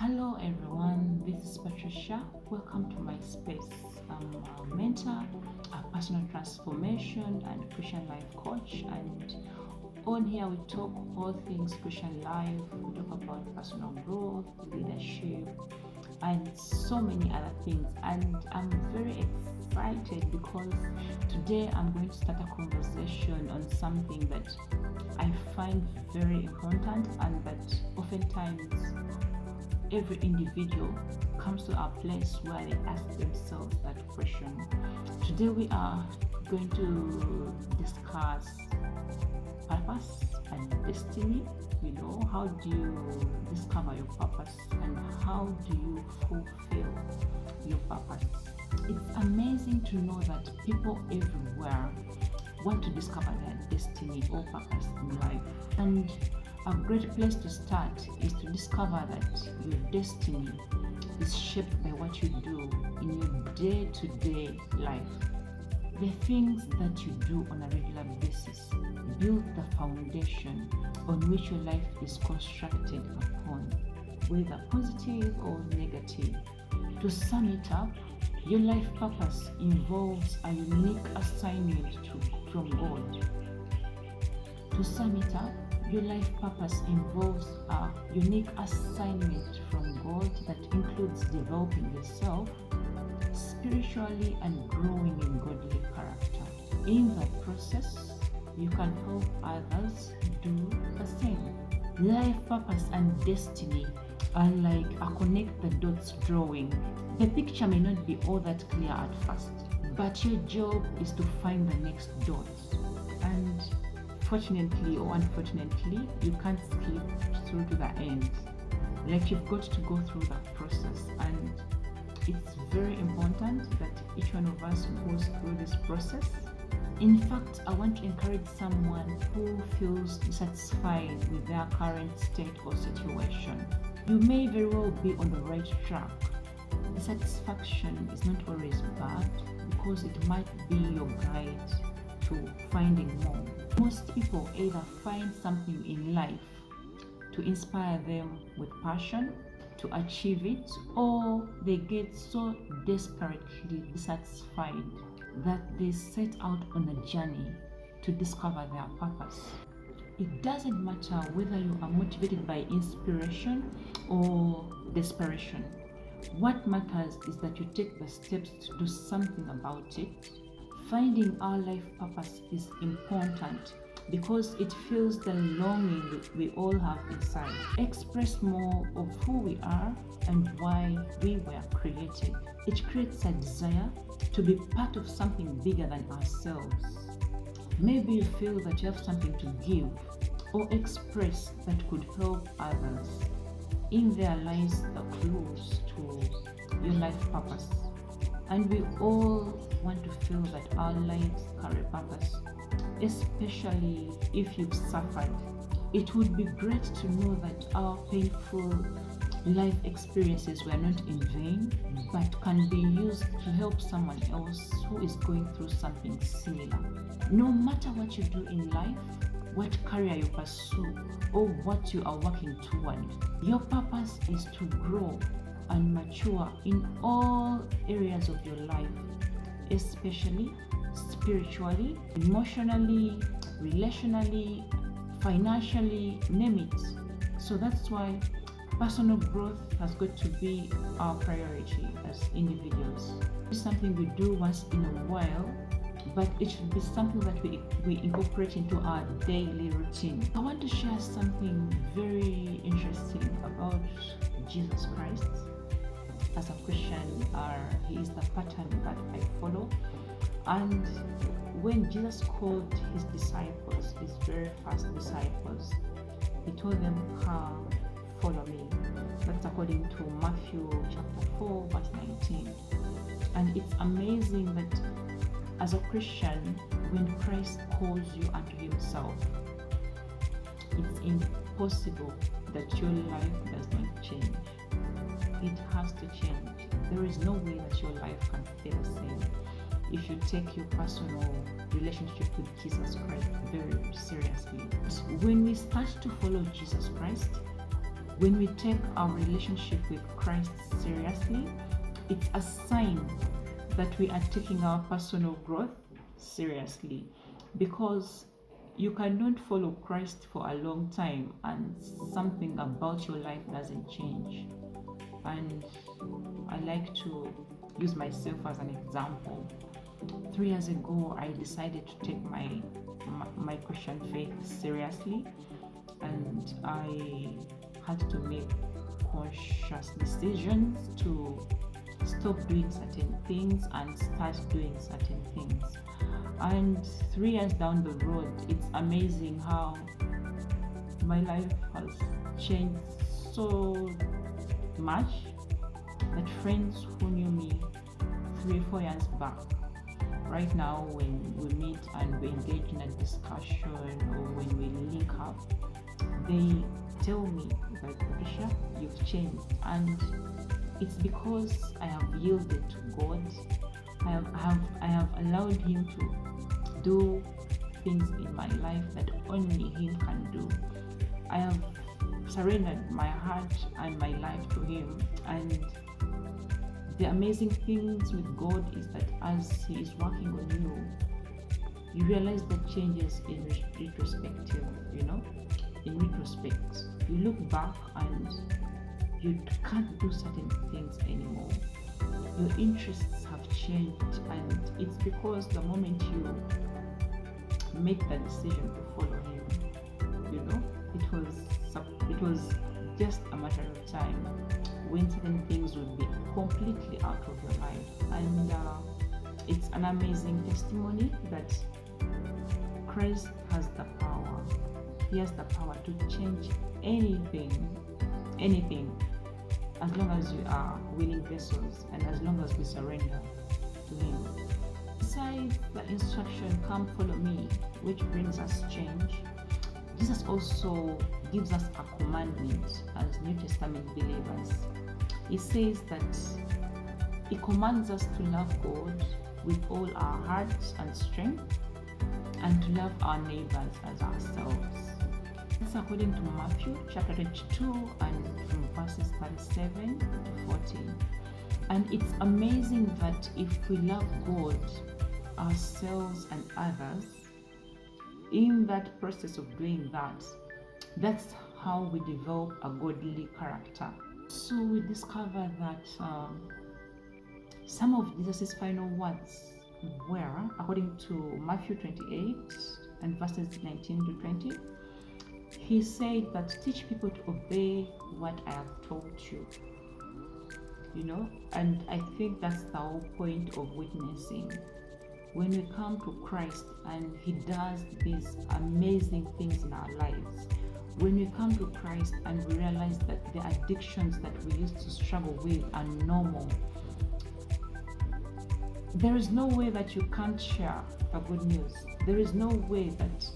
Hello everyone, this is Patricia. Welcome to my space. I'm a mentor, a personal transformation and Christian life coach, and on here we talk all things Christian life. We talk about personal growth, leadership, and so many other things. And I'm very excited because today I'm going to start a conversation on something that I find very important and that oftentimes every individual comes to a place where they ask themselves that question. Today we are going to discuss purpose and destiny. How do you discover your purpose and how do you fulfill your purpose? It's amazing to know that people everywhere want to discover their destiny or purpose in life. And a great place to start is to discover that your destiny is shaped by what you do in your day-to-day life. The things that you do on a regular basis build the foundation on which your life is constructed upon, whether positive or negative. To sum it up, your life purpose involves a unique assignment from God. To sum it up, your life purpose involves a unique assignment from God that includes developing yourself spiritually and growing in godly character. In the process, you can help others do the same. Life purpose and destiny are like a connect the dots drawing. The picture may not be all that clear at first, but your job is to find the next dot. And fortunately or unfortunately, you can't skip through to the end. Like, you've got to go through that process, and it's very important that each one of us goes through this process. In fact, I want to encourage someone who feels dissatisfied with their current state or situation. You may very well be on the right track. Dissatisfaction is not always bad because it might be your guide to finding more. Most people either find something in life to inspire them with passion to achieve it, or they get so desperately dissatisfied that they set out on a journey to discover their purpose. It doesn't matter whether you are motivated by inspiration or desperation. What matters is that you take the steps to do something about it. Finding our life purpose is important because it fills the longing we all have inside. Express more of who we are and why we were created. It creates a desire to be part of something bigger than ourselves. Maybe you feel that you have something to give or express that could help others. In there lies the clues to your life purpose. And we all want to feel that our lives carry purpose, especially if you've suffered. It would be great to know that our painful life experiences were not in vain, but can be used to help someone else who is going through something similar. No matter what you do in life, what career you pursue, or what you are working toward, your purpose is to grow and mature in all areas of your life, especially spiritually, emotionally, relationally, financially, name it. So that's why personal growth has got to be our priority as individuals. It's something we do once in a while, but it should be something that we incorporate into our daily routine. I want to share something very interesting about Jesus Christ. As a Christian, he is the pattern that I follow. And when Jesus called his disciples, his very first disciples, he told them, "Come, follow me." That's according to Matthew chapter 4, verse 19. And it's amazing that as a Christian, when Christ calls you unto himself, it's impossible that your life does not change. It has to change. There is no way that your life can stay the same if you take your personal relationship with Jesus Christ very seriously. When we start to follow Jesus Christ, When we take our relationship with Christ seriously, it's a sign that we are taking our personal growth seriously, because you cannot follow Christ for a long time and something about your life doesn't change. And I like to use myself as an example. 3 years ago, I decided to take my Christian faith seriously, and I had to make conscious decisions to stop doing certain things and start doing certain things. And 3 years down the road, it's amazing how my life has changed so much that friends who knew me 3-4 years back, right now when we meet and we engage in a discussion or when we link up, they tell me that, Patricia, you've changed. And it's because I have yielded to God. I have allowed Him to do things in my life that only Him can do. I have surrendered my heart and my life to Him. And the amazing things with God is that as He is working on you, you realize the changes in retrospective, in retrospect. You look back and you can't do certain things anymore. Your interests have changed, and it's because the moment you make the decision to follow Him, it was just a matter of time when certain things would be completely out of your life. And it's an amazing testimony that Christ has the power. He has the power to change anything, as long as we are willing vessels and as long as we surrender to Him. Besides the instruction, come follow me, which brings us change, Jesus also gives us a commandment as New Testament believers. He says that He commands us to love God with all our hearts and strength, and to love our neighbors as ourselves. It's according to Matthew chapter 22 and from verses 37 to 14. And it's amazing that if we love God, ourselves and others, in that process of doing that, that's how we develop a godly character. So we discover that some of Jesus' final words were, according to Matthew 28 and verses 19 to 20, He said that teach people to obey what I have taught you. And I think that's the whole point of witnessing. When we come to Christ and He does these amazing things in our lives, when we come to Christ and we realize that the addictions that we used to struggle with are normal, there is no way that you can't share the good news. There is no way that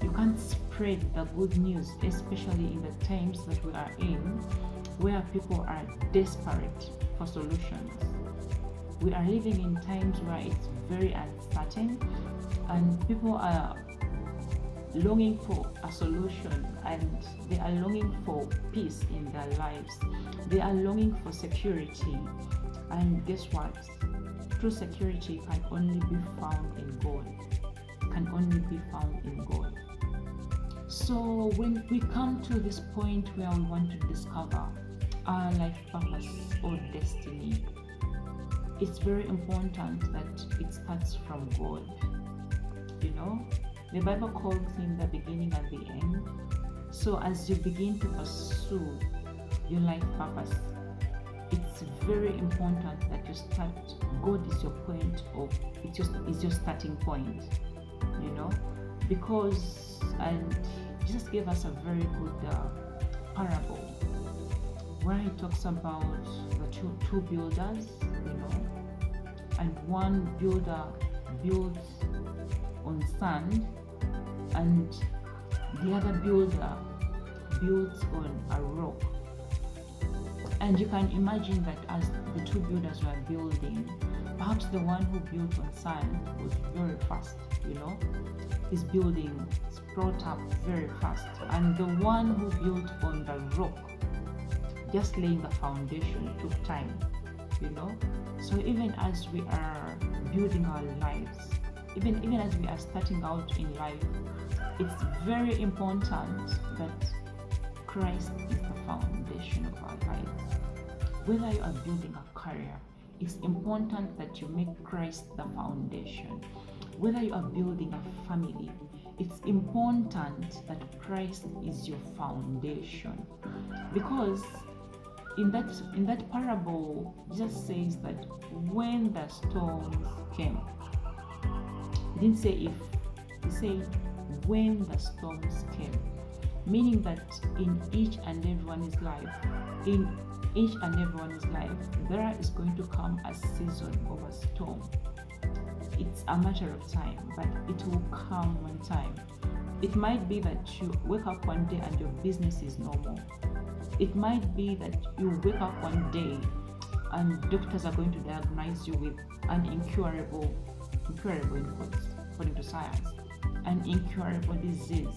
you can't spread the good news, especially in the times that we are in, where people are desperate for solutions. We are living in times where it's very uncertain and people are longing for a solution, and they are longing for peace in their lives. They are longing for security. And guess what? True security can only be found in God. Can only be found in God. So when we come to this point where we want to discover our life purpose or destiny, it's very important that it starts from God. The Bible calls Him the beginning and the end. So as you begin to pursue your life purpose, it's very important that you start. God is your point of, it's your starting point, because, and Jesus gave us a very good parable where He talks about the two builders, and one builder builds on sand and the other builder builds on a rock. And you can imagine that as the two builders were building, Perhaps the one who built on sand was very fast, his building brought up very fast. And the one who built on the rock, just laying the foundation, took time, So even as we are building our lives, even as we are starting out in life, it's very important that Christ is the foundation of our lives. Whether you are building a career, it's important that you make Christ the foundation. Whether you are building a family, it's important that Christ is your foundation. Because in that parable, Jesus says that when the storms came, he didn't say if, he said when the storms came, meaning that in each and everyone's life, there is going to come a season of a storm. It's a matter of time, but it will come one time. It might be that you wake up one day and your business is normal. It might be that you wake up one day and doctors are going to diagnose you with an incurable in quotes, according to science, an incurable disease.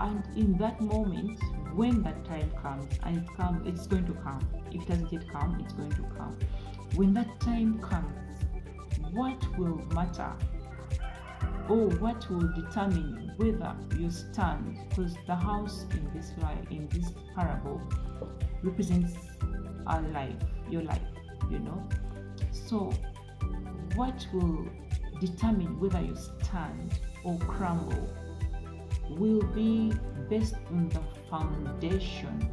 And in that moment, when that time comes, and it's going to come. If it doesn't yet come, it's going to come. When that time comes, what will matter, or what will determine whether you stand? Because the house in this parable represents our life, your life, So what will determine whether you stand or crumble will be based on the foundation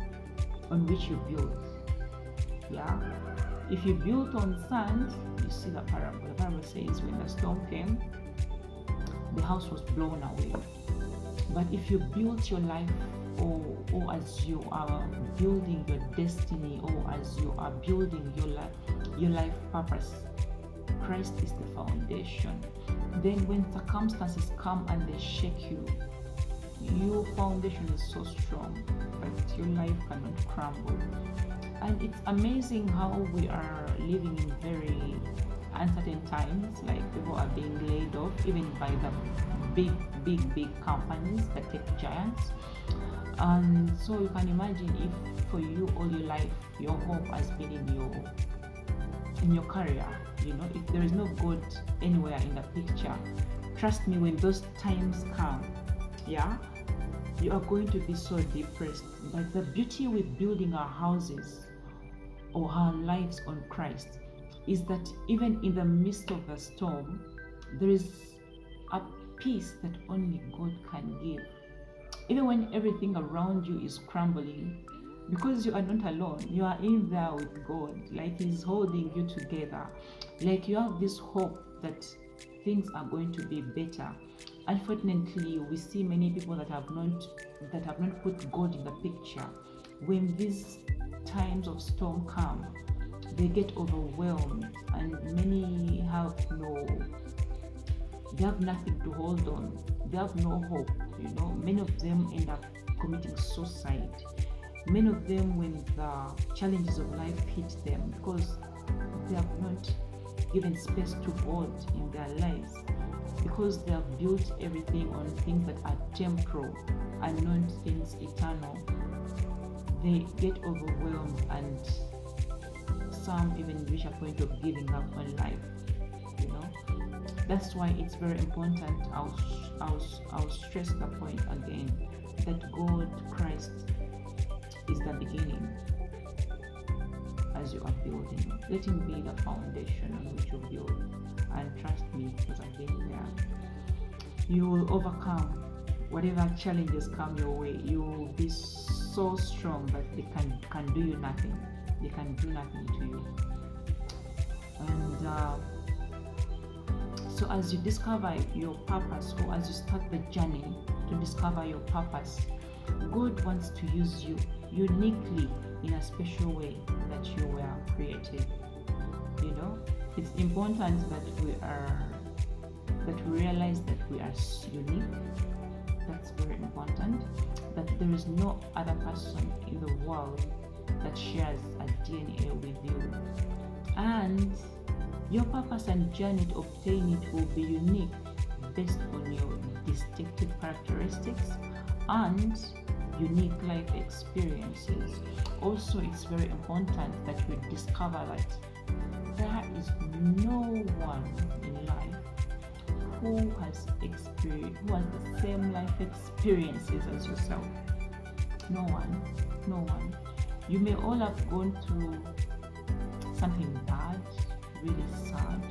on which you build. If you built on sand, you see the parable. The parable says when the storm came, the house was blown away. But if you built your life, or as you are building your destiny, or as you are building your life purpose, Christ is the foundation. Then when circumstances come and they shake you, your foundation is so strong that your life cannot crumble. And it's amazing how we are living in very uncertain times, like people are being laid off, even by the big companies, the tech giants. And so you can imagine if for you all your life your hope has been in your career, if there is no God anywhere in the picture, trust me, when those times come, you are going to be so depressed. But the beauty with building our houses or our lives on Christ is that even in the midst of the storm, there is a peace that only God can give. Even when everything around you is crumbling, because you are not alone, you are in there with God, like He's holding you together, like you have this hope that things are going to be better. Unfortunately, we see many people that have not put God in the picture. When these times of storm come, they get overwhelmed, and many they have nothing to hold on. They have no hope. Many of them end up committing suicide. Many of them, when the challenges of life hit them, because they have not given space to God in their lives, because they have built everything on things that are temporal and not things eternal, they get overwhelmed, and some even reach a point of giving up on life. That's why it's very important. I'll stress the point again, that God, Christ, is the beginning. As you are building, let Him be the foundation on which you build. And trust me, because I've been there, you will overcome whatever challenges come your way. You will be so strong that they can do you nothing. They can do nothing to you. And so as you discover your purpose, or as you start the journey to discover your purpose, God wants to use you uniquely in a special way that you were created. It's important that we realize that we are unique. That's very important. That there is no other person in the world that shares a DNA with you. And Your purpose and journey to obtain it will be unique based on your distinctive characteristics and unique life experiences. Also, it's very important that we discover that there is no one in life who has the same life experiences as yourself. No one. You may all have gone through something bad, really sad,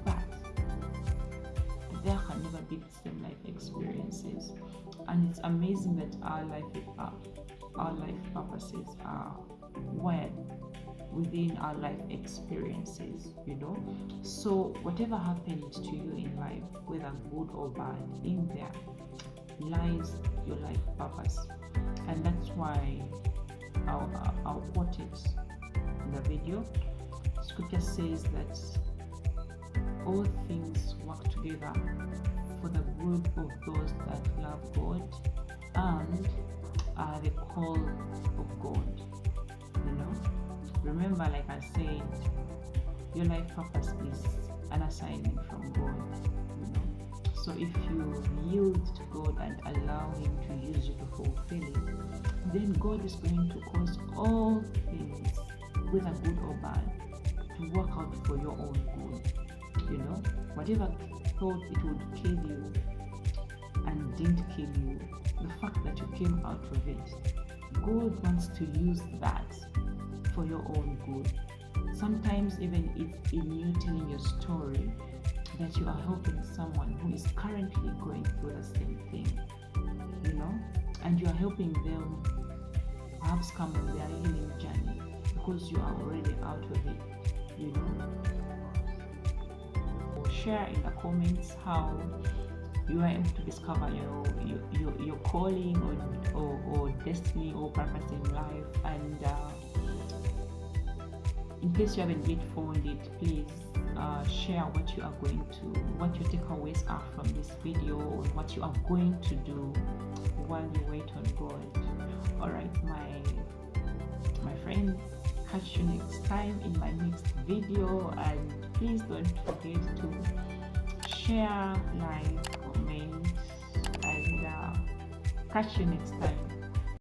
but there can never be the same life experiences. And it's amazing that our life purposes are wired within our life experiences, So whatever happened to you in life, whether good or bad, in there lies your life purpose. And that's why I'll quote it in the video. Scripture says that all things work together for the good of those that love God and are the called of God. Remember, like I said, your life purpose is an assignment from God. So if you yield to God and allow Him to use you to fulfill it, then God is going to cause all things, whether good or bad, to work out for your own good. Whatever thought it would kill you and didn't kill you, the fact that you came out of it, God wants to use that for your own good. Sometimes even it's in you telling your story that you are helping someone who is currently going through the same thing, and you are helping them perhaps come on their healing journey because you are already out of it, Share in the comments how you are able to discover your calling or destiny or purpose in life. And in case you haven't yet found it, please share what your takeaways are from this video, or what you are going to do while you wait on God. Alright, my friends, catch you next time in my next video, and please don't forget to share, like, comment, and catch you next time.